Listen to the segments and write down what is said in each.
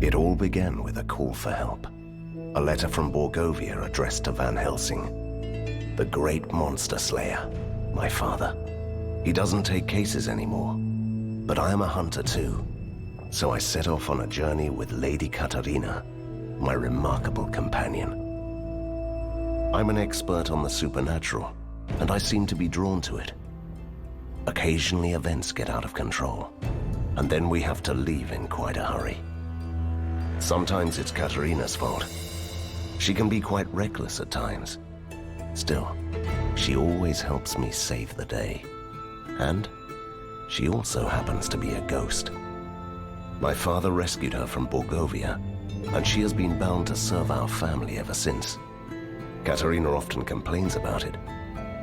It all began with a call for help. A letter from Borgovia addressed to Van Helsing, the great monster slayer, my father. He doesn't take cases anymore, but I am a hunter too. So I set off on a journey with Lady Katarina, my remarkable companion. I'm an expert on the supernatural, and I seem to be drawn to it. Occasionally events get out of control, and then we have to leave in quite a hurry. Sometimes it's Katarina's fault. She can be quite reckless at times. Still, she always helps me save the day. And she also happens to be a ghost. My father rescued her from Borgovia, and she has been bound to serve our family ever since. Katarina often complains about it,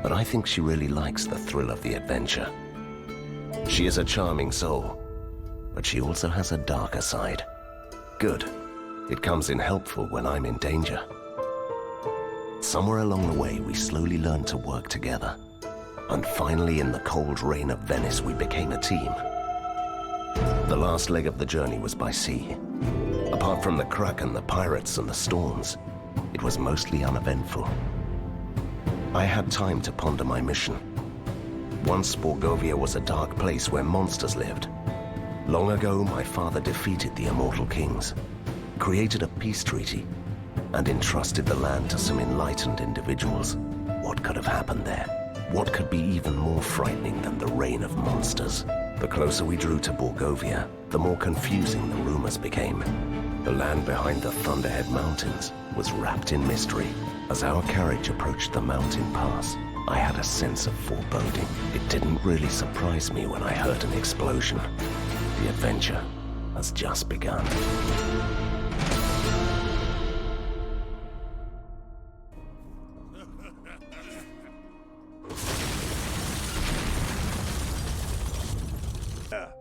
but I think she really likes the thrill of the adventure. She is a charming soul, but she also has a darker side. Good. It comes in helpful when I'm in danger. Somewhere along the way, we slowly learned to work together. And finally, in the cold rain of Venice, we became a team. The last leg of the journey was by sea. Apart from the Kraken, the pirates, and the storms, it was mostly uneventful. I had time to ponder my mission. Once Borgovia was a dark place where monsters lived. Long ago, my father defeated the immortal kings, created a peace treaty, and entrusted the land to some enlightened individuals. What could have happened there? What could be even more frightening than the reign of monsters? The closer we drew to Borgovia, the more confusing the rumors became. The land behind the Thunderhead Mountains was wrapped in mystery. As our carriage approached the mountain pass, I had a sense of foreboding. It didn't really surprise me when I heard an explosion. The adventure has just begun.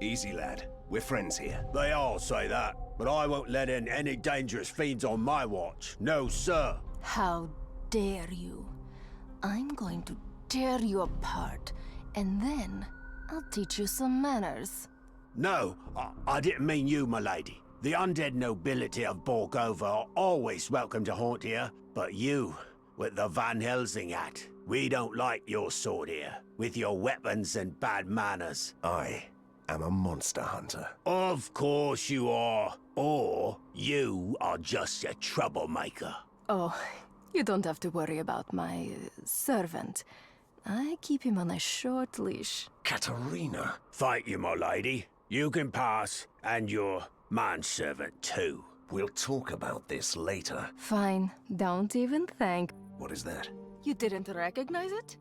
Easy, lad. We're friends here. They all say that, but I won't let in any dangerous fiends on my watch. No, sir. How dare you? I'm going to tear you apart, and then I'll teach you some manners. No, I didn't mean you, my lady. The undead nobility of Borgova are always welcome to haunt here, but you, with the Van Helsing hat, we don't like your sort here, with your weapons and bad manners. I'm a monster hunter. Of course you are. Or you are just a troublemaker. Oh, you don't have to worry about my servant. I keep him on a short leash. Katarina! Thank you, my lady. You can pass, and your manservant too. We'll talk about this later. Fine, don't even thank. What is that? You didn't recognize it?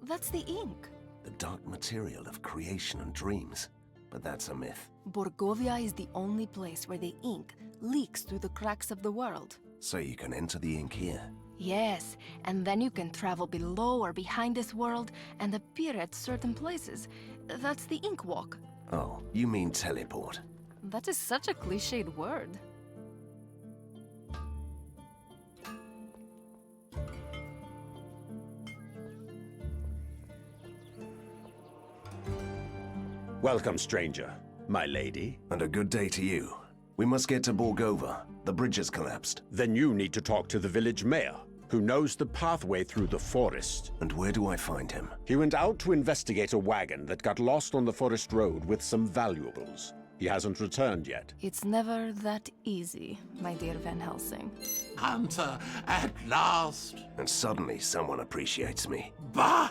That's the ink. The dark material of creation and dreams. But that's a myth. Borgovia is the only place where the ink leaks through the cracks of the world. So you can enter the ink here? Yes, and then you can travel below or behind this world and appear at certain places. That's the ink walk. Oh, you mean teleport? That is such a cliched word. Welcome, stranger. My lady. And a good day to you. We must get to Borgova. The bridge has collapsed. Then you need to talk to the village mayor, who knows the pathway through the forest. And where do I find him? He went out to investigate a wagon that got lost on the forest road with some valuables. He hasn't returned yet. It's never that easy, my dear Van Helsing. Hunter, at last. And suddenly someone appreciates me. Bah!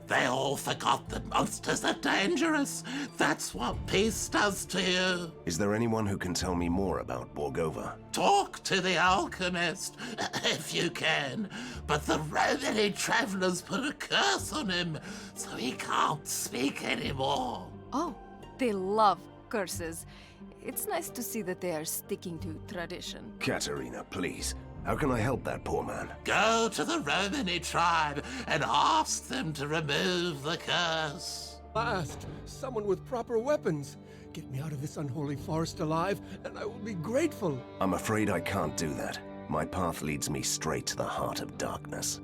They all forgot that monsters are dangerous. That's what peace does to you. Is there anyone who can tell me more about Borgova? Talk to the alchemist, if you can. But the Romany travelers put a curse on him, so he can't speak anymore. Oh, they love curses. It's nice to see that they are sticking to tradition. Katarina, please. How can I help that poor man? Go to the Romany tribe and ask them to remove the curse. Last, someone with proper weapons. Get me out of this unholy forest alive, and I will be grateful. I'm afraid I can't do that. My path leads me straight to the heart of darkness.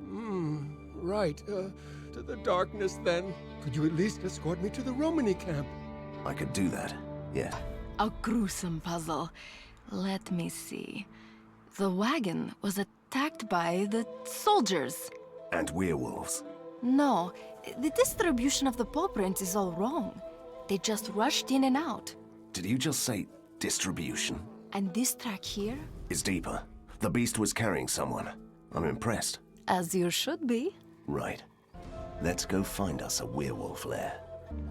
Right. To the darkness, then. Could you at least escort me to the Romany camp? I could do that, yeah. A gruesome puzzle. Let me see. The wagon was attacked by the soldiers. And werewolves. No, the distribution of the paw prints is all wrong. They just rushed in and out. Did you just say distribution? And this track here? Is deeper. The beast was carrying someone. I'm impressed. As you should be. Right. Let's go find us a werewolf lair.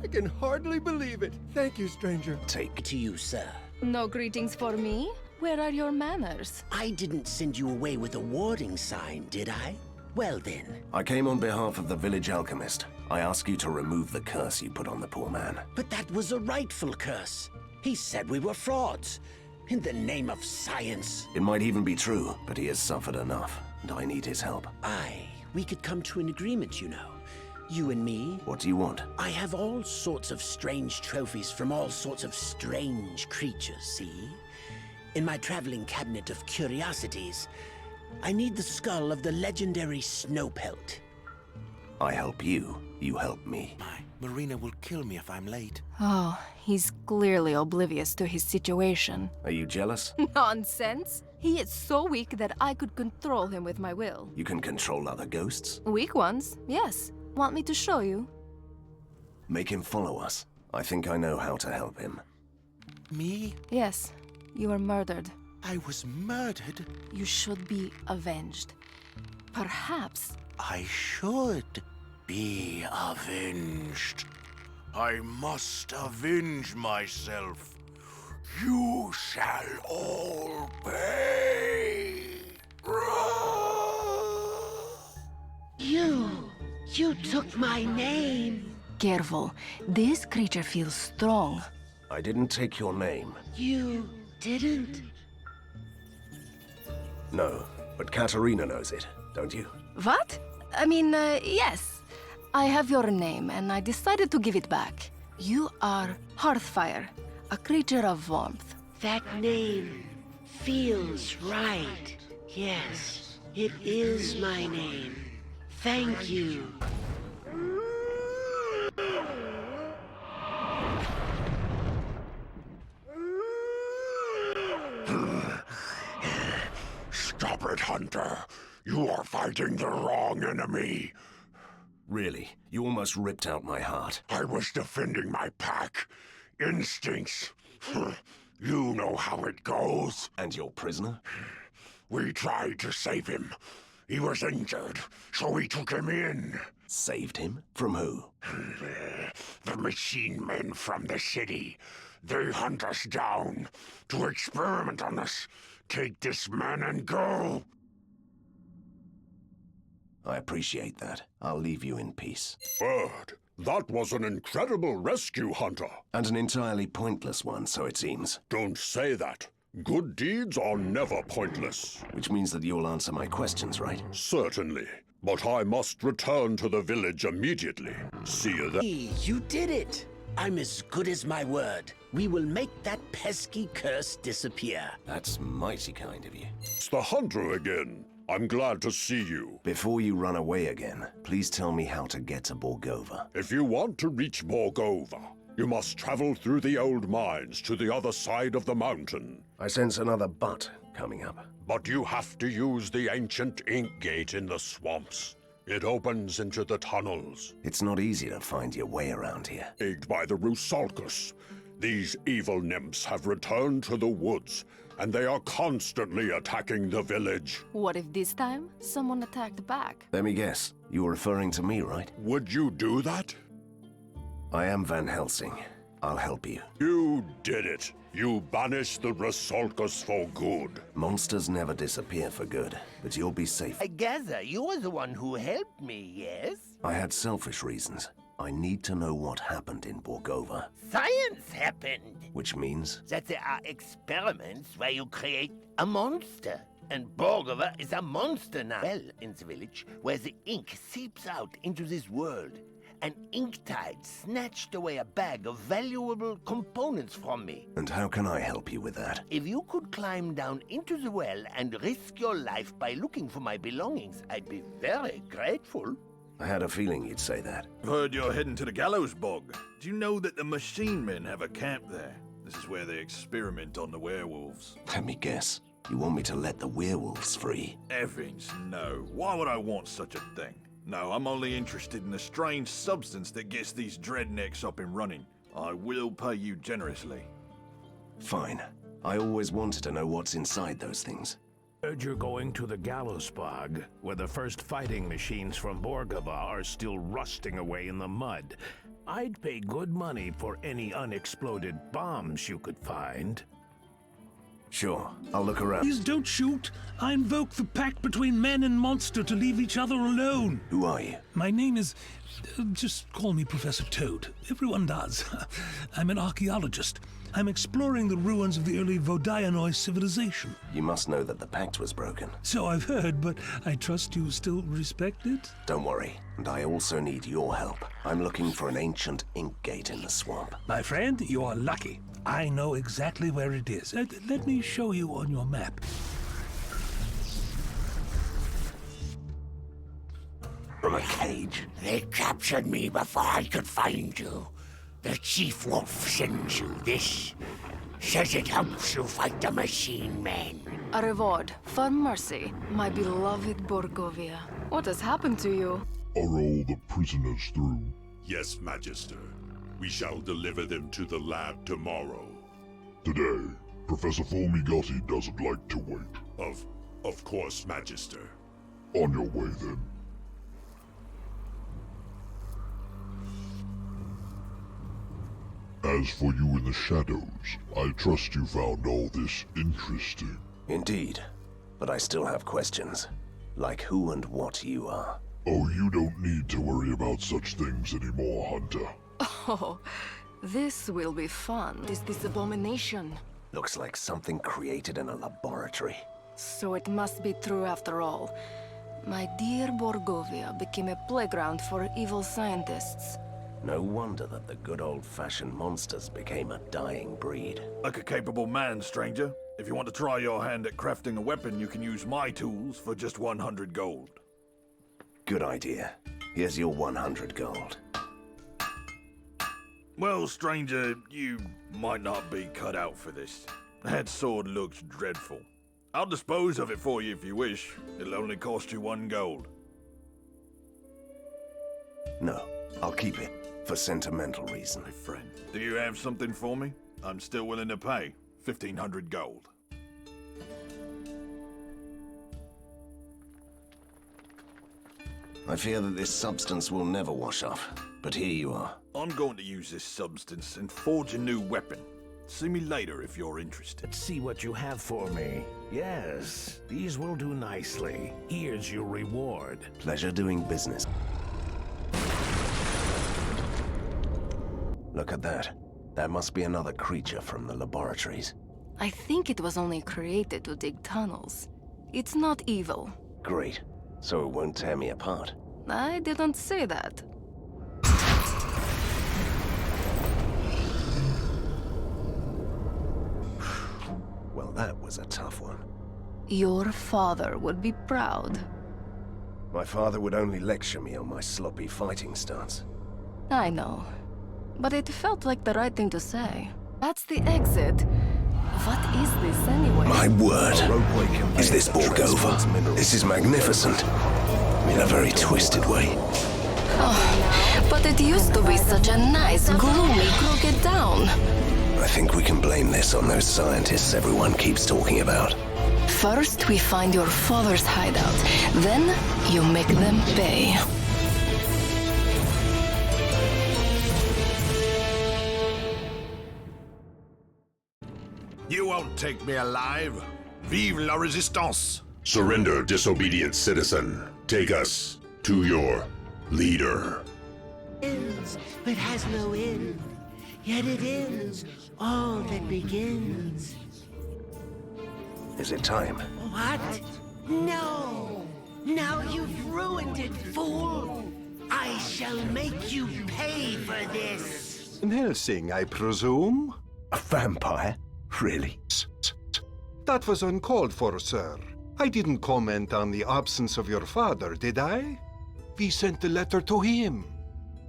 I can hardly believe it. Thank you, stranger. Take To you, sir. No greetings for me? Where are your manners? I didn't send you away with a warning sign, did I? Well then. I came on behalf of the village alchemist. I ask you to remove the curse you put on the poor man. But that was a rightful curse. He said we were frauds. In the name of science. It might even be true, but he has suffered enough, and I need his help. We could come to an agreement, you know. You and me. What do you want? I have all sorts of strange trophies from all sorts of strange creatures, see? In my traveling cabinet of curiosities, I need the skull of the legendary Snowpelt. I help you, you help me. Marina will kill me if I'm late. Oh, he's clearly oblivious to his situation. Are you jealous? Nonsense! He is so weak that I could control him with my will. You can control other ghosts? Weak ones, yes. Want me to show you? Make him follow us. I think I know how to help him. Me? Yes, you were murdered. I was murdered? You should be avenged. Perhaps. I should be avenged. I must avenge myself. You shall all pay. You took my name. Careful. This creature feels strong. I didn't take your name. You didn't? No, but Katerina knows it, don't you? What? I mean, yes. I have your name, and I decided to give it back. You are Hearthfire, a creature of warmth. That name feels right. Yes, it is my name. Thank you. Stop it, Hunter. You are fighting the wrong enemy. Really, you almost ripped out my heart. I was defending my pack. Instincts. You know how it goes. And your prisoner? We tried to save him. He was injured, so we took him in. Saved him? From who? The machine men from the city. They hunt us down to experiment on us. Take this man and go. I appreciate that. I'll leave you in peace. Bird, that was an incredible rescue, Hunter. And an entirely pointless one, so it seems. Don't say that. Good deeds are never pointless. Which means that you'll answer my questions, right? Certainly. But I must return to the village immediately. See you then. Hey, you did it. I'm as good as my word. We will make that pesky curse disappear. That's mighty kind of you. It's the Hunter again. I'm glad to see you. Before you run away again, please tell me how to get to Borgova. If you want to reach Borgova, you must travel through the old mines to the other side of the mountain. I sense another but coming up. But you have to use the ancient ink gate in the swamps. It opens into the tunnels. It's not easy to find your way around here. Plagued by the Rusalkus, these evil nymphs have returned to the woods, and they are constantly attacking the village. What if this time someone attacked back? Let me guess. You were referring to me, right? Would you do that? I am Van Helsing. I'll help you. You did it. You banished the Rusalkus for good. Monsters never disappear for good, but you'll be safe. I gather you are the one who helped me, yes? I had selfish reasons. I need to know what happened in Borgova. Science happened! Which means? That there are experiments where you create a monster. And Borgova is a monster now. Well, in the village, where the ink seeps out into this world. An ink tide snatched away a bag of valuable components from me. And how can I help you with that? If you could climb down into the well and risk your life by looking for my belongings, I'd be very grateful. I had a feeling you'd say that. I've heard you're heading to the gallows bog. Do you know that the machine men have a camp there? This is where they experiment on the werewolves. Let me guess. You want me to let the werewolves free? Evans, no. Why would I want such a thing? No, I'm only interested in the strange substance that gets these dreadnecks up and running. I will pay you generously. Fine. I always wanted to know what's inside those things. Heard you're going to the Gallows Bog, where the first fighting machines from Borgava are still rusting away in the mud. I'd pay good money for any unexploded bombs you could find. Sure, I'll look around. Please don't shoot. I invoke the pact between man and monster to leave each other alone. Who are you? My name is... just call me Professor Toad. Everyone does. I'm an archaeologist. I'm exploring the ruins of the early Vodianoi civilization. You must know that the pact was broken. So I've heard, but I trust you still respect it? Don't worry, and I also need your help. I'm looking for an ancient ink gate in the swamp. My friend, you are lucky. I know exactly where it is. Let me show you on your map. From a cage? They captured me before I could find you. The Chief Wolf sends you this. Says it helps you fight the machine men. A reward for mercy, my beloved Borgovia. What has happened to you? Are all the prisoners through? Yes, Magister. We shall deliver them to the lab tomorrow. Today, Professor Formigotti doesn't like to wait. Of course, Magister. On your way, then. As for you in the shadows, I trust you found all this interesting. Indeed. But I still have questions. Like who and what you are. Oh, you don't need to worry about such things anymore, Hunter. Oh, this will be fun. This abomination. Looks like something created in a laboratory. So it must be true after all. My dear Borgovia became a playground for evil scientists. No wonder that the good old-fashioned monsters became a dying breed. Like a capable man, stranger. If you want to try your hand at crafting a weapon, you can use my tools for just 100 gold. Good idea. Here's your 100 gold. Well, stranger, you might not be cut out for this. That sword looks dreadful. I'll dispose of it for you if you wish. It'll only cost you 1 gold. No, I'll keep it. For sentimental reason. My friend, do you have something for me? I'm still willing to pay. 1,500 gold. I fear that this substance will never wash off, but here you are. I'm going to use this substance and forge a new weapon. See me later if you're interested. Let's see what you have for me. Yes, these will do nicely. Here's your reward. Pleasure doing business. Look at that. That must be another creature from the laboratories. I think it was only created to dig tunnels. It's not evil. Great. So it won't tear me apart. I didn't say that. Well, that was a tough one. Your father would be proud. My father would only lecture me on my sloppy fighting stance. I know. But it felt like the right thing to say. That's the exit. What is this anyway? My word. Is this Borgova? This is magnificent. In a very twisted way. Oh, but it used to be such a nice, gloomy, crooked town. I think we can blame this on those scientists everyone keeps talking about. First, we find your father's hideout. Then, you make them pay. You won't take me alive. Vive la resistance! Surrender, disobedient citizen. Take us to your leader. Ends, but has no end. Yet it ends all that begins. Is it time? What? No! Now you've ruined it, fool! I shall make you pay for this! In Helsing, I presume? A vampire? Really? That was uncalled for, sir. I didn't comment on the absence of your father, did I? We sent the letter to him.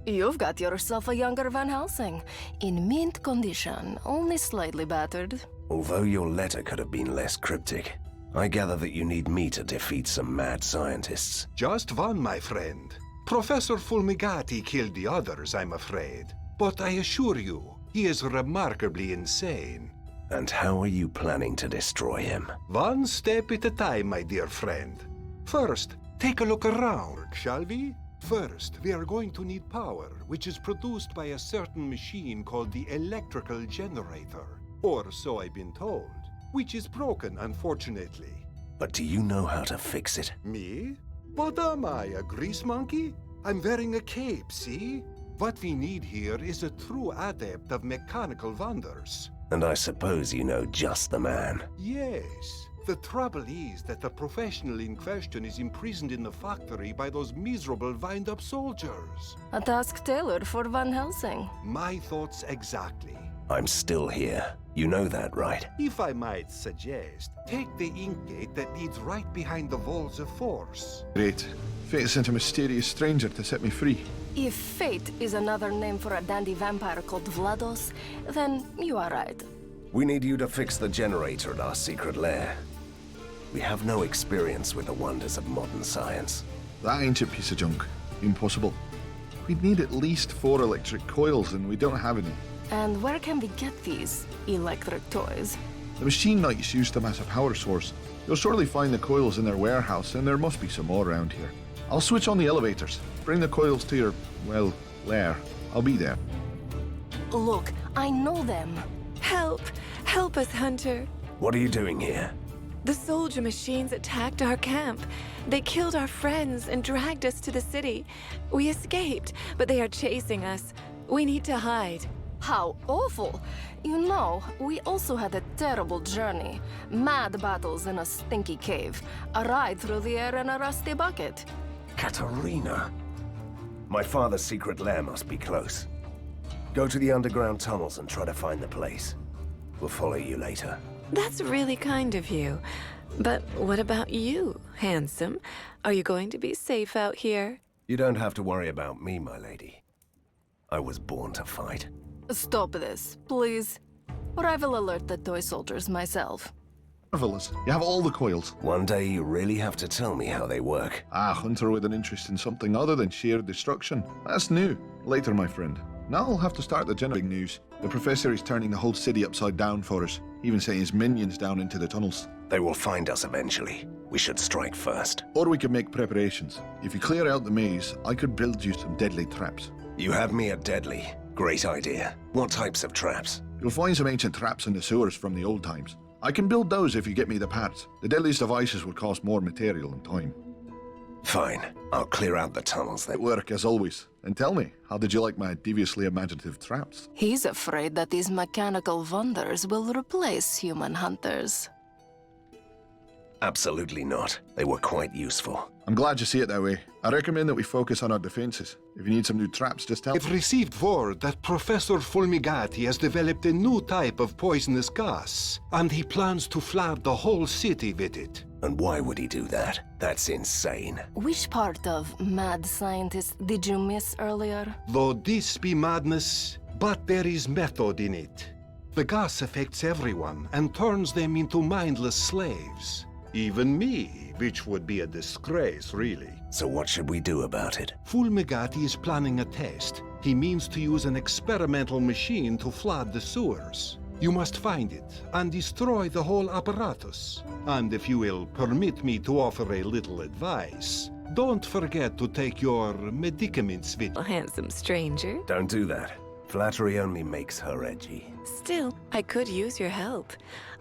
You've got yourself a younger Van Helsing. In mint condition, only slightly battered. Although your letter could have been less cryptic, I gather that you need me to defeat some mad scientists. Just one, my friend. Professor Fulmigati killed the others, I'm afraid. But I assure you, he is remarkably insane. And how are you planning to destroy him? One step at a time, my dear friend. First, take a look around, shall we? First, we are going to need power, which is produced by a certain machine called the electrical generator. Or so I've been told. Which is broken, unfortunately. But do you know how to fix it? Me? What am I, a grease monkey? I'm wearing a cape, see? What we need here is a true adept of mechanical wonders. And I suppose you know just the man. Yes. The trouble is that the professional in question is imprisoned in the factory by those miserable wind-up soldiers. A task tailored for Van Helsing. My thoughts exactly. I'm still here. You know that, right? If I might suggest, take the ink gate that leads right behind the walls of force. Great. Fate sent a mysterious stranger to set me free. If fate is another name for a dandy vampire called Vlados, then you are right. We need you to fix the generator at our secret lair. We have no experience with the wonders of modern science. That ancient piece of junk. Impossible. We'd need at least 4 electric coils, and we don't have any. And where can we get these electric toys? The machine knights used them as a power source. You'll surely find the coils in their warehouse, and there must be some more around here. I'll switch on the elevators. Bring the coils to your, well, lair. I'll be there. Look, I know them. Help! Help us, Hunter. What are you doing here? The soldier machines attacked our camp. They killed our friends and dragged us to the city. We escaped, but they are chasing us. We need to hide. How awful! You know, we also had a terrible journey. Mad battles in a stinky cave. A ride through the air in a rusty bucket. Katerina! My father's secret lair must be close. Go to the underground tunnels and try to find the place. We'll follow you later. That's really kind of you. But what about you, handsome? Are you going to be safe out here? You don't have to worry about me, my lady. I was born to fight. Stop this, please. Or I will alert the toy soldiers myself. Marvelous. You have all the coils. One day you really have to tell me how they work. Ah, Hunter with an interest in something other than sheer destruction. That's new. Later, my friend. Now I'll have to start the generating news. The professor is turning the whole city upside down for us, even sending his minions down into the tunnels. They will find us eventually. We should strike first. Or we could make preparations. If you clear out the maze, I could build you some deadly traps. You have me at deadly. Great idea. What types of traps? You'll find some ancient traps in the sewers from the old times. I can build those if you get me the parts. The deadliest devices will cost more material and time. Fine. I'll clear out the tunnels then. Work as always. And tell me, how did you like my deviously imaginative traps? He's afraid that these mechanical wonders will replace human hunters. Absolutely not. They were quite useful. I'm glad you see it that way. I recommend that we focus on our defenses. If you need some new traps, just tell me. I've received word that Professor Fulmigati has developed a new type of poisonous gas, and he plans to flood the whole city with it. And why would he do that? That's insane. Which part of mad scientist did you miss earlier? Though this be madness, but there is method in it. The gas affects everyone and turns them into mindless slaves. Even me, which would be a disgrace, really. So what should we do about it? Fulmigati is planning a test. He means to use an experimental machine to flood the sewers. You must find it and destroy the whole apparatus. And if you will permit me to offer a little advice, don't forget to take your medicaments with you. Handsome stranger. Don't do that. Flattery only makes her edgy. Still, I could use your help.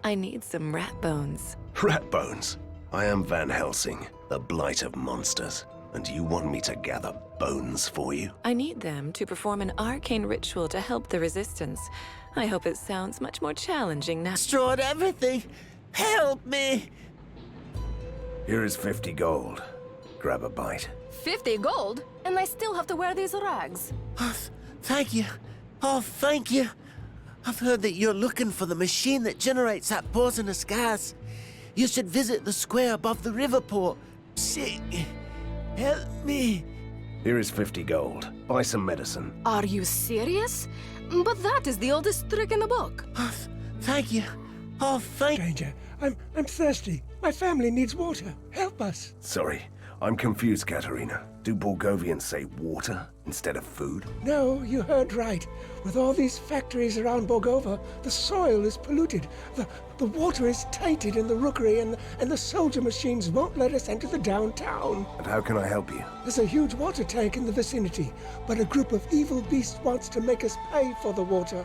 I need some rat bones. Rat bones? I am Van Helsing, the blight of monsters. And you want me to gather bones for you? I need them to perform an arcane ritual to help the resistance. I hope it sounds much more challenging now. Destroyed everything! Help me! Here is 50 gold. Grab a bite. 50 gold? And I still have to wear these rags. Oh, thank you. Oh, thank you. I've heard that you're looking for the machine that generates that poisonous gas. You should visit the square above the river port. Sick. Help me. Here is 50 gold. Buy some medicine. Are you serious? But that is the oldest trick in the book. Thank you. Oh, thank... Stranger, I'm thirsty. My family needs water. Help us. Sorry, I'm confused, Katerina. Do Borgovians say water instead of food? No, you heard right. With all these factories around Borgova, the soil is polluted. The water is tainted in the rookery, and the soldier machines won't let us enter the downtown. And how can I help you? There's a huge water tank in the vicinity, but a group of evil beasts wants to make us pay for the water.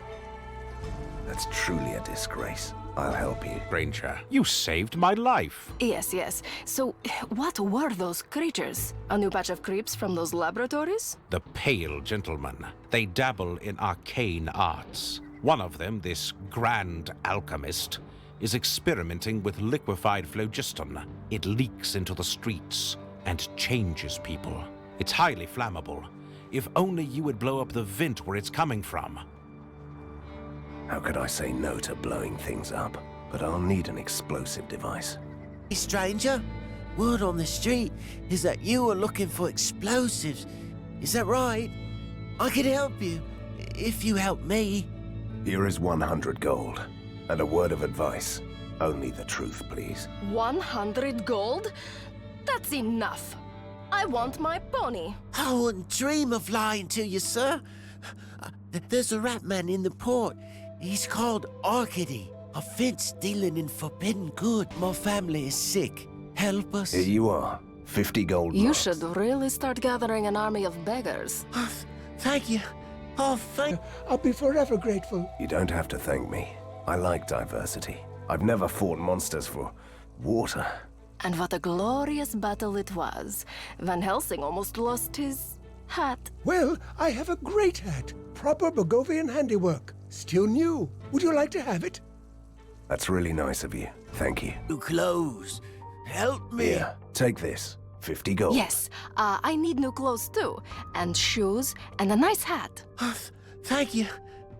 That's truly a disgrace. I'll help you. Ranger, you saved my life. Yes, yes. So, what were those creatures? A new batch of creeps from those laboratories? The Pale Gentlemen. They dabble in arcane arts. One of them, this grand alchemist, is experimenting with liquefied phlogiston. It leaks into the streets and changes people. It's highly flammable. If only you would blow up the vent where it's coming from. How could I say no to blowing things up? But I'll need an explosive device. Hey, stranger. Word on the street is that you were looking for explosives. Is that right? I could help you, if you help me. Here is 100 gold. And a word of advice. Only the truth, please. 100 gold? That's enough. I want my pony. I wouldn't dream of lying to you, sir. There's a rat man in the port. He's called Arcady. A fence dealing in forbidden good. My family is sick. Help us. Here you are. 50 gold. You marks. should really start gathering an army of beggars. Thank you. Oh, thank... I'll be forever grateful. You don't have to thank me. I like diversity. I've never fought monsters for water. And what a glorious battle it was. Van Helsing almost lost his hat. Well, I have a great hat. Proper Borgovian handiwork. Still new. Would you like to have it? That's really nice of you. Thank you. New clothes. Help me. Here, take this. 50 gold. Yes, I need new clothes too. And shoes, and a nice hat. Thank you.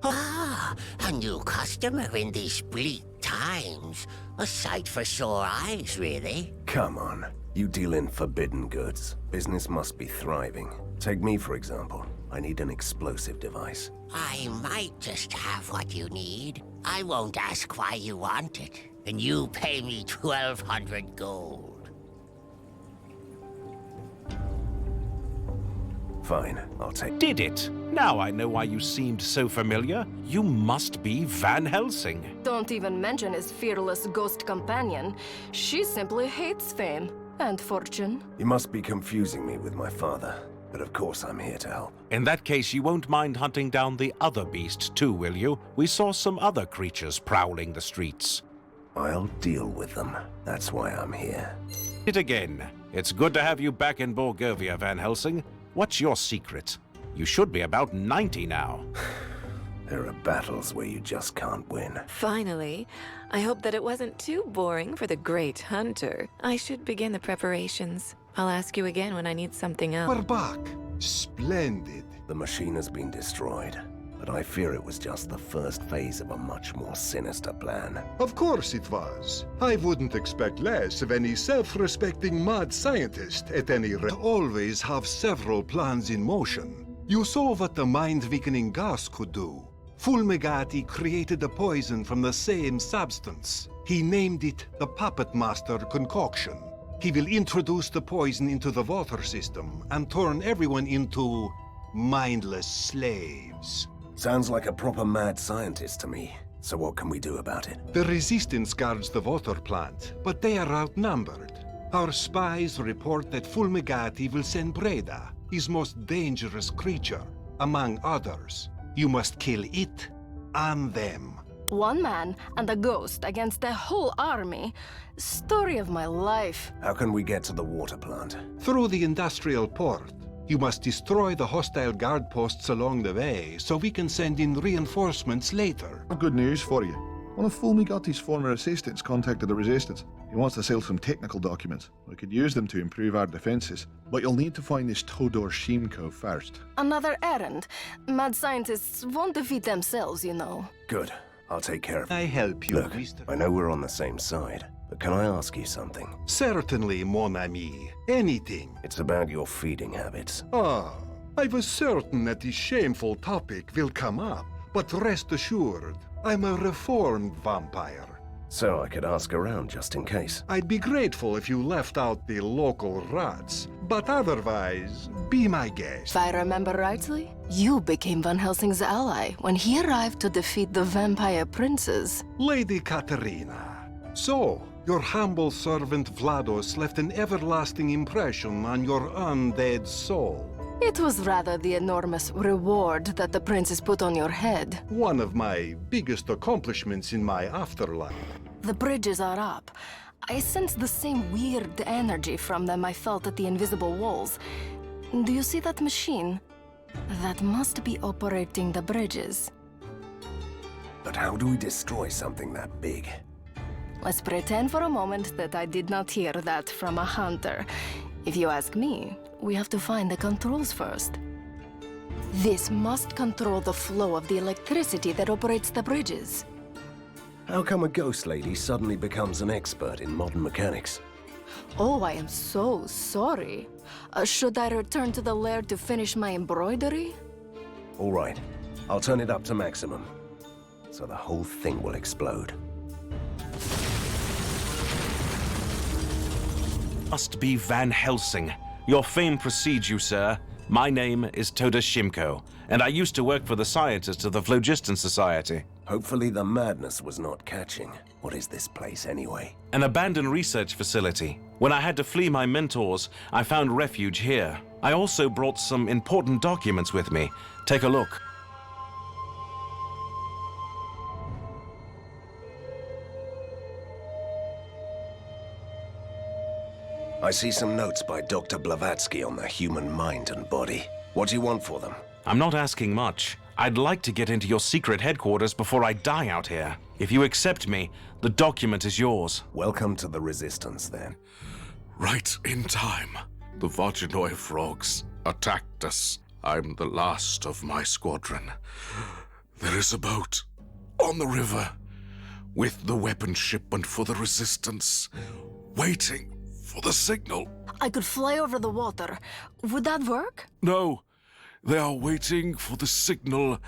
A new customer in these bleak times. A sight for sore eyes, really. Come on. You deal in forbidden goods. Business must be thriving. Take me, for example. I need an explosive device. I might just have what you need. I won't ask why you want it. And you pay me 1,200 gold. Fine, I'll take... Did it? Now I know why you seemed so familiar. You must be Van Helsing. Don't even mention his fearless ghost companion. She simply hates fame and fortune. You must be confusing me with my father. But of course I'm here to help. In that case, you won't mind hunting down the other beast too, will you? We saw some other creatures prowling the streets. I'll deal with them. That's why I'm here. It again. It's good to have you back in Borgovia, Van Helsing. What's your secret? You should be about 90 now. There are battles where you just can't win. Finally. I hope that it wasn't too boring for the great hunter. I should begin the preparations. I'll ask you again when I need something else. We're back. Splendid. The machine has been destroyed, but I fear it was just the first phase of a much more sinister plan. Of course it was. I wouldn't expect less of any self-respecting mad scientist, at any rate. Always have several plans in motion. You saw what the mind-weakening gas could do. Fulmigati created a poison from the same substance. He named it the Puppet Master Concoction. He will introduce the poison into the water system and turn everyone into mindless slaves. Sounds like a proper mad scientist to me. So what can we do about it? The Resistance guards the water plant, but they are outnumbered. Our spies report that Fulmigati will send Breda, his most dangerous creature, among others. You must kill it and them. One man and a ghost against a whole army. Story of my life. How can we get to the water plant? Through the industrial port. You must destroy the hostile guard posts along the way, so we can send in reinforcements later. Good news for you. One of Fulmigati's former assistants contacted the Resistance. He wants to sell some technical documents. We could use them to improve our defenses. But you'll need to find this Todor Shimko first. Another errand. Mad scientists won't defeat themselves, you know. Good. I'll take care of it. I help you, Look, I know we're on the same side, but can I ask you something? Certainly, mon ami. Anything. It's about your feeding habits. Ah, I was certain that this shameful topic will come up, but rest assured, I'm a reformed vampire. So I could ask around just in case. I'd be grateful if you left out the local rats, but otherwise, be my guest. If I remember rightly, you became Van Helsing's ally when he arrived to defeat the vampire princes. Lady Katerina, so your humble servant Vlados left an everlasting impression on your undead soul. It was rather the enormous reward that the princes put on your head. One of my biggest accomplishments in my afterlife. The bridges are up. I sense the same weird energy from them I felt at the invisible walls. Do you see that machine? That must be operating the bridges. But how do we destroy something that big? Let's pretend for a moment that I did not hear that from a hunter. If you ask me, we have to find the controls first. This must control the flow of the electricity that operates the bridges. How come a ghost lady suddenly becomes an expert in modern mechanics? Oh, I am so sorry. Should I return to the lair to finish my embroidery? All right, I'll turn it up to maximum, so the whole thing will explode. Must be Van Helsing. Your fame precedes you, sir. My name is Toda Shimko, and I used to work for the scientists of the Phlogiston Society. Hopefully the madness was not catching. What is this place anyway? An abandoned research facility. When I had to flee my mentors, I found refuge here. I also brought some important documents with me. Take a look. I see some notes by Dr. Blavatsky on the human mind and body. What do you want for them? I'm not asking much. I'd like to get into your secret headquarters before I die out here. If you accept me, the document is yours. Welcome to the Resistance, then. Right in time. The Vaginoi frogs attacked us. I'm the last of my squadron. There is a boat on the river with the weapon shipment for the Resistance, waiting for the signal. I could fly over the water. Would that work? No, they are waiting for the signal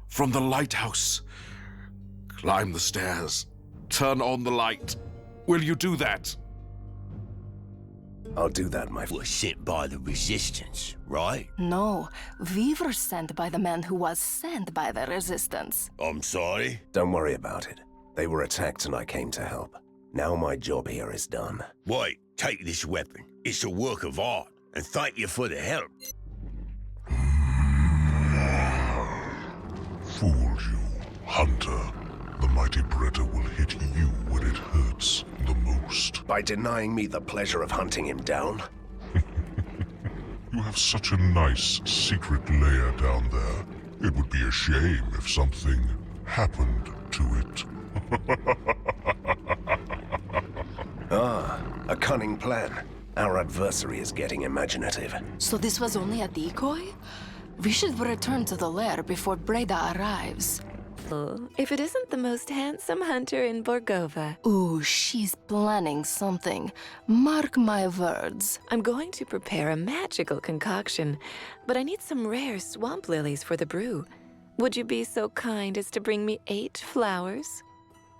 from the lighthouse. Climb the stairs. Turn on the light. Will you do that? I'll do that, my friend. Was sent by the Resistance, right? No, we were sent by the man who was sent by the Resistance. I'm sorry? Don't worry about it. They were attacked and I came to help. Now my job here is done. Wait, take this weapon. It's a work of art, and thank you for the help. Fooled you, Hunter. The mighty Bretta will hit you where it hurts the most. By denying me the pleasure of hunting him down? You have such a nice secret lair down there. It would be a shame if something happened to it. Ah, a cunning plan. Our adversary is getting imaginative. So this was only a decoy? We should return to the lair before Breda arrives. If it isn't the most handsome hunter in Borgova. Ooh, she's planning something. Mark my words. I'm going to prepare a magical concoction, but I need some rare swamp lilies for the brew. Would you be so kind as to bring me 8 flowers?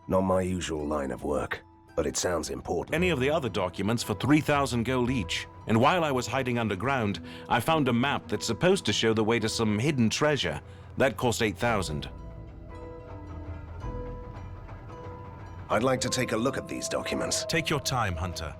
Not my usual line of work, but it sounds important. Any of the other documents for 3,000 gold each. And while I was hiding underground, I found a map that's supposed to show the way to some hidden treasure. That cost 8,000. I'd like to take a look at these documents. Take your time, Hunter.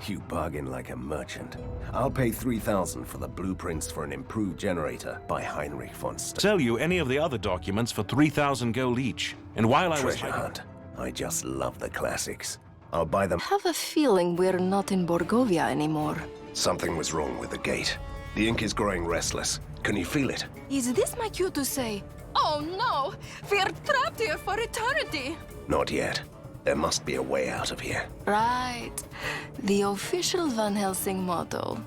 You bargain like a merchant. I'll pay 3,000 for the blueprints for an improved generator by Heinrich von Sell you any of the other documents for 3,000 gold each. And while I was Treasure hunt. I just love the classics. I'll buy them. I have a feeling we're not in Borgovia anymore. Something was wrong with the gate. The ink is growing restless. Can you feel it? Is this my cue to say, oh no, we're trapped here for eternity? Not yet. There must be a way out of here. Right. The official Van Helsing motto.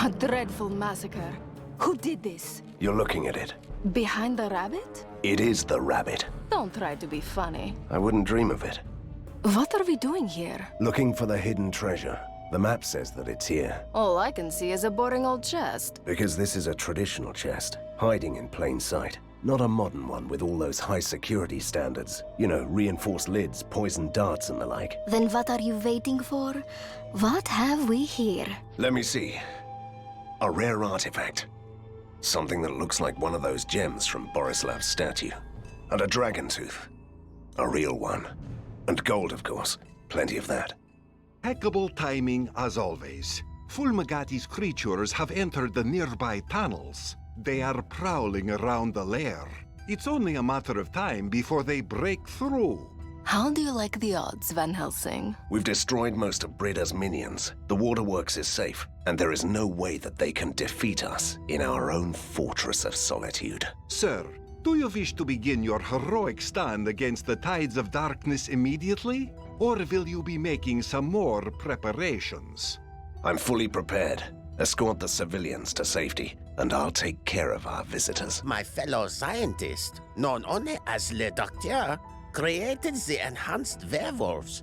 A dreadful massacre. Who did this? You're looking at it. Behind the rabbit? It is the rabbit. Don't try to be funny. I wouldn't dream of it. What are we doing here? Looking for the hidden treasure. The map says that it's here. All I can see is a boring old chest. Because this is a traditional chest, hiding in plain sight. Not a modern one with all those high security standards. You know, reinforced lids, poison darts and the like. Then what are you waiting for? What have we here? Let me see. A rare artifact. Something that looks like one of those gems from Borislav's statue. And a dragon tooth. A real one. And gold, of course. Plenty of that. Impeccable timing as always. Fulmigati's creatures have entered the nearby tunnels. They are prowling around the lair. It's only a matter of time before they break through. How do you like the odds, Van Helsing? We've destroyed most of Britta's minions. The waterworks is safe, and there is no way that they can defeat us in our own fortress of solitude. Sir, do you wish to begin your heroic stand against the tides of darkness immediately? Or will you be making some more preparations? I'm fully prepared. Escort the civilians to safety, and I'll take care of our visitors. My fellow scientist, known only as Le Docteur, created the enhanced werewolves.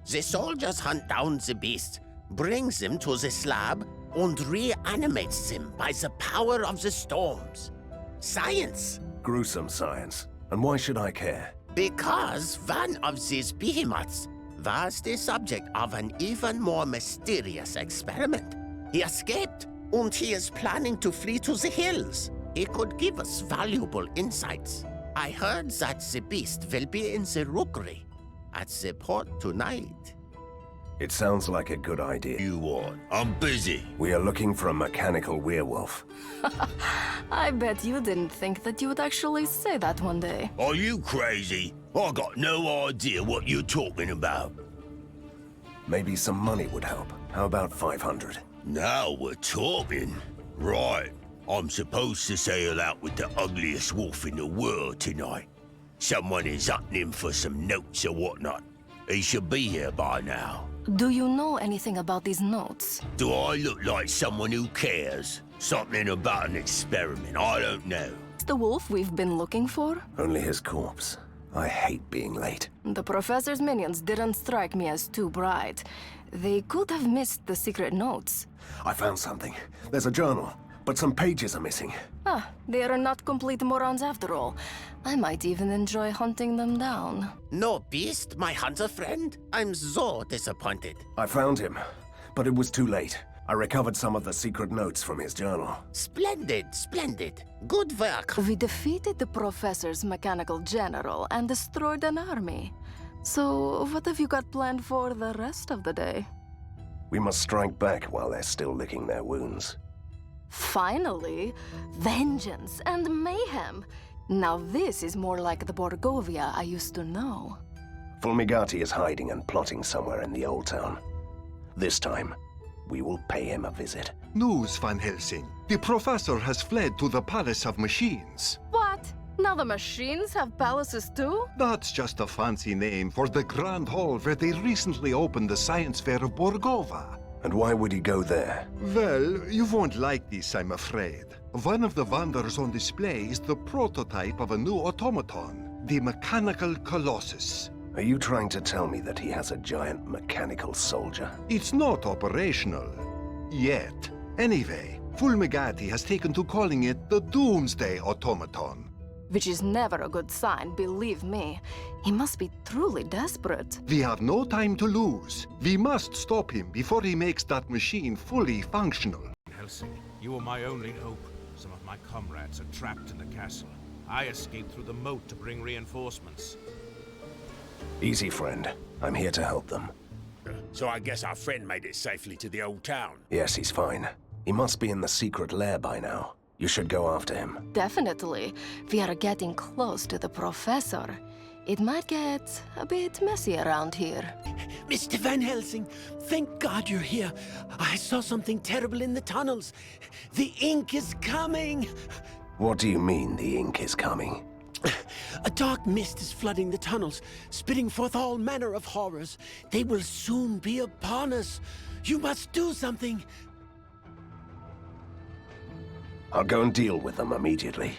The soldiers hunt down the beast, brings them to the slab, and reanimates them by the power of the storms. Science! Gruesome science. And why should I care? Because one of these behemoths was the subject of an even more mysterious experiment. He escaped, and he is planning to flee to the hills. He could give us valuable insights. I heard that the beast will be in the rookery at the port tonight. It sounds like a good idea. You want? I'm busy. We are looking for a mechanical werewolf. I bet you didn't think that you would actually say that one day. Are you crazy? I got no idea what you're talking about. Maybe some money would help. How about 500? Now we're talking. Right. I'm supposed to sail out with the ugliest wolf in the world tonight. Someone is hunting him for some notes or whatnot. He should be here by now. Do you know anything about these notes? Do I look like someone who cares? Something about an experiment, I don't know. It's the wolf we've been looking for? Only his corpse. I hate being late. The professor's minions didn't strike me as too bright. They could have missed the secret notes. I found something. There's a journal, but some pages are missing. Ah, they are not complete morons after all. I might even enjoy hunting them down. No beast, my hunter friend? I'm so disappointed. I found him, but it was too late. I recovered some of the secret notes from his journal. Splendid, splendid. Good work. We defeated the professor's mechanical general and destroyed an army. So, what have you got planned for the rest of the day? We must strike back while they're still licking their wounds. Finally, vengeance and mayhem. Now this is more like the Borgovia I used to know. Fulmigati is hiding and plotting somewhere in the old town. This time, we will pay him a visit. News, Van Helsing. The professor has fled to the Palace of Machines. What? Now the machines have palaces too? That's just a fancy name for the Grand Hall where they recently opened the science fair of Borgova. And why would he go there? Well, you won't like this, I'm afraid. One of the wonders on display is the prototype of a new automaton, the Mechanical Colossus. Are you trying to tell me that he has a giant mechanical soldier? It's not operational. Yet. Anyway, Fulmigati has taken to calling it the Doomsday Automaton. Which is never a good sign, believe me. He must be truly desperate. We have no time to lose. We must stop him before he makes that machine fully functional. Helsing, you were my only hope. Some of my comrades are trapped in the castle. I escaped through the moat to bring reinforcements. Easy, friend. I'm here to help them. So I guess our friend made it safely to the old town. Yes, he's fine. He must be in the secret lair by now. You should go after him. Definitely. We are getting close to the professor. It might get a bit messy around here. Mr. Van Helsing, thank God you're here. I saw something terrible in the tunnels. The ink is coming. What do you mean the ink is coming? A dark mist is flooding the tunnels, spitting forth all manner of horrors. They will soon be upon us. You must do something. I'll go and deal with them immediately.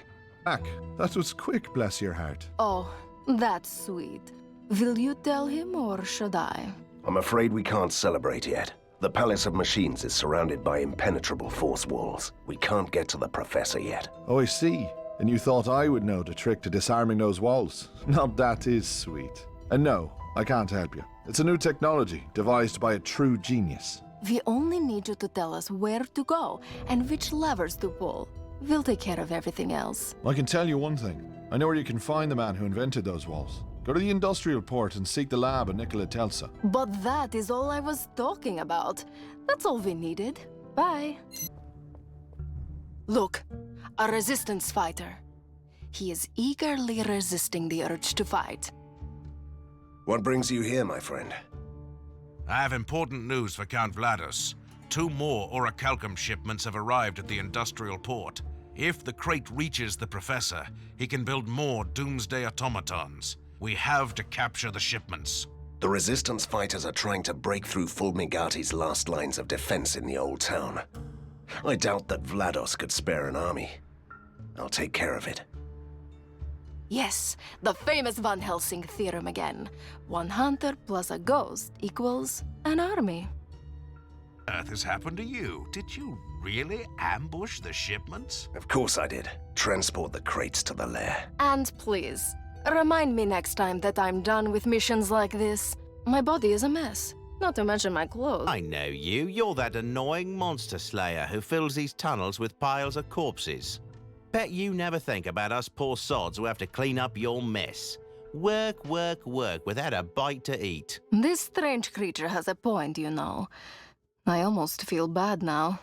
Back. That was quick, bless your heart. Oh, that's sweet. Will you tell him or should I? I'm afraid we can't celebrate yet. The Palace of Machines is surrounded by impenetrable force walls. We can't get to the Professor yet. Oh, I see. And you thought I would know the trick to disarming those walls. Now that is sweet. And no, I can't help you. It's a new technology, devised by a true genius. We only need you to tell us where to go and which levers to pull. We'll take care of everything else. I can tell you one thing. I know where you can find the man who invented those walls. Go to the industrial port and seek the lab of Nikola Tesla. But that is all I was talking about. That's all we needed. Bye. Look, a resistance fighter. He is eagerly resisting the urge to fight. What brings you here, my friend? I have important news for Count Vlados. 2 more orichalcum shipments have arrived at the industrial port. If the crate reaches the Professor, he can build more doomsday automatons. We have to capture the shipments. The resistance fighters are trying to break through Fulmigati's last lines of defense in the old town. I doubt that Vlados could spare an army. I'll take care of it. Yes, the famous Van Helsing theorem again. 1 hunter plus a ghost equals an army. Earth has happened to you. Did you really ambush the shipments? Of course I did. Transport the crates to the lair. And please, remind me next time that I'm done with missions like this. My body is a mess, not to mention my clothes. I know you. You're that annoying monster slayer who fills these tunnels with piles of corpses. Bet you never think about us poor sods who have to clean up your mess. Work, work, work without a bite to eat. This strange creature has a point, you know. I almost feel bad now.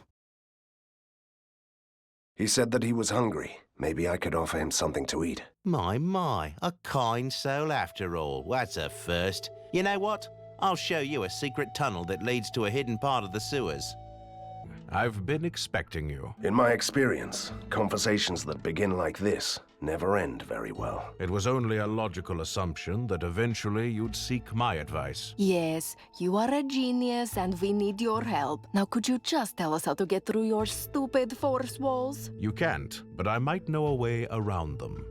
He said that he was hungry. Maybe I could offer him something to eat. My, a kind soul after all. That's a first. You know what? I'll show you a secret tunnel that leads to a hidden part of the sewers. I've been expecting you. In my experience, conversations that begin like this never end very well. It was only a logical assumption that eventually you'd seek my advice. Yes, you are a genius and we need your help. Now could you just tell us how to get through your stupid force walls? You can't, but I might know a way around them.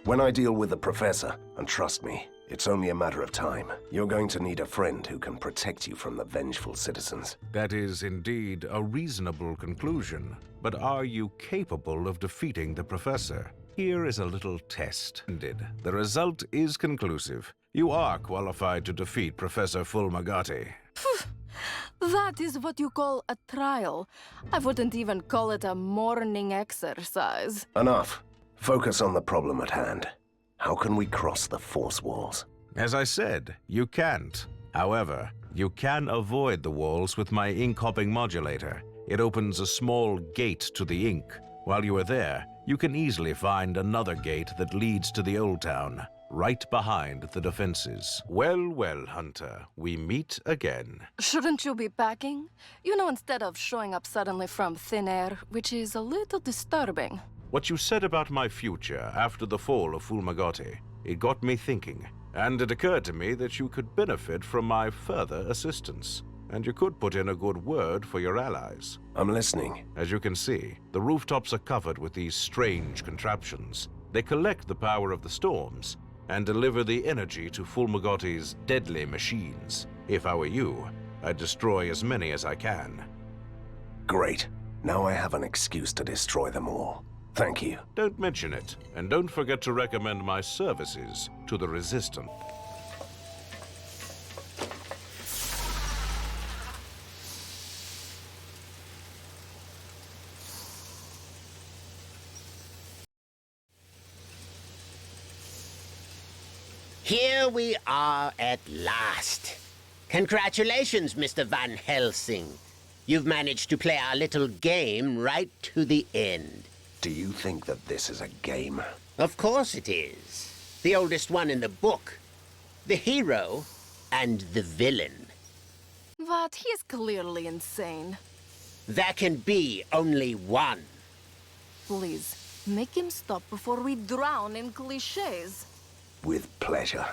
When I deal with the Professor, and trust me, it's only a matter of time, you're going to need a friend who can protect you from the vengeful citizens. That is indeed a reasonable conclusion, but are you capable of defeating the Professor? Here is a little test. The result is conclusive. You are qualified to defeat Professor Fulmigati. That is what you call a trial. I wouldn't even call it a morning exercise. Enough. Focus on the problem at hand. How can we cross the force walls? As I said, you can't. However, you can avoid the walls with my ink hopping modulator. It opens a small gate to the ink. While you are there, you can easily find another gate that leads to the old town, right behind the defenses. Well, well, Hunter, we meet again. Shouldn't you be packing? You know, instead of showing up suddenly from thin air, which is a little disturbing. What you said about my future after the fall of Fulmigati, it got me thinking, and it occurred to me that you could benefit from my further assistance, and you could put in a good word for your allies. I'm listening. As you can see, the rooftops are covered with these strange contraptions. They collect the power of the storms and deliver the energy to Fulmigati's deadly machines. If I were you, I'd destroy as many as I can. Great. Now I have an excuse to destroy them all. Thank you. Don't mention it, and don't forget to recommend my services to the Resistant. Here we are at last. Congratulations, Mr. Van Helsing. You've managed to play our little game right to the end. Do you think that this is a game? Of course it is. The oldest one in the book. The hero and the villain. But he is clearly insane. There can be only one. Please, make him stop before we drown in cliches. With pleasure.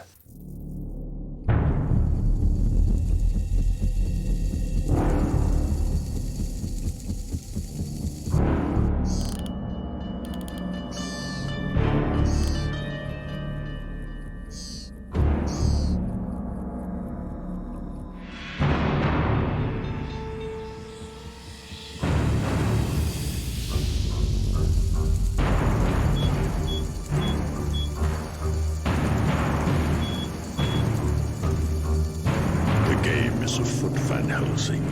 afoot, Van Helsing.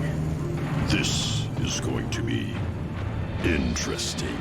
This is going to be interesting.